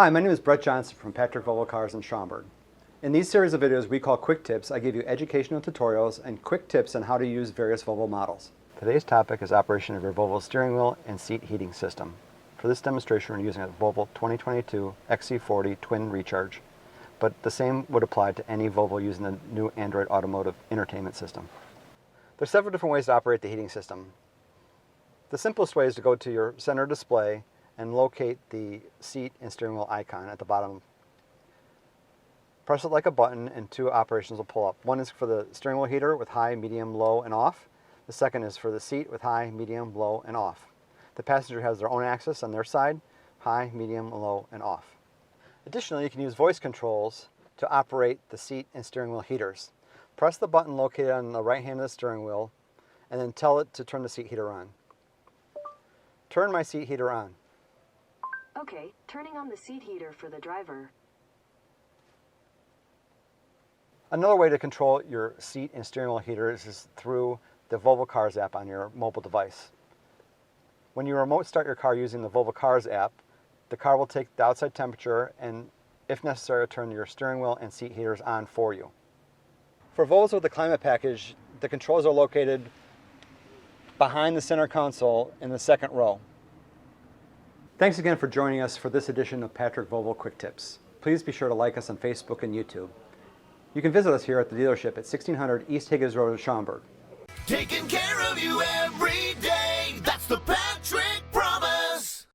Hi, my name is Brett Johnson from Patrick Volvo Cars in Schaumburg. In these series of videos we call Quick Tips, I give you educational tutorials and quick tips on how to use various Volvo models. Today's topic is operation of your Volvo steering wheel and seat heating system. For this demonstration we're using a Volvo 2022 XC40 Twin Recharge, but the same would apply to any Volvo using the new Android Automotive entertainment system. There's several different ways to operate the heating system. The simplest way is to go to your center display and locate the seat and steering wheel icon at the bottom. Press it like a button and two operations will pull up. One is for the steering wheel heater with high, medium, low, and off. The second is for the seat with high, medium, low, and off. The passenger has their own axis on their side, high, medium, low, and off. Additionally, you can use voice controls to operate the seat and steering wheel heaters. Press the button located on the right hand of the steering wheel and then tell it to turn the seat heater on. Turn my seat heater on. Okay, turning on the seat heater for the driver. Another way to control your seat and steering wheel heaters is through the Volvo Cars app on your mobile device. When you remote start your car using the Volvo Cars app, the car will take the outside temperature and, if necessary, turn your steering wheel and seat heaters on for you. For Volvos with the climate package, the controls are located behind the center console in the second row. Thanks again for joining us for this edition of Patrick Volvo Quick Tips. Please be sure to like us on Facebook and YouTube. You can visit us here at the dealership at 1600 East Higgins Road in Schaumburg. Taking care of you every day, that's the Patrick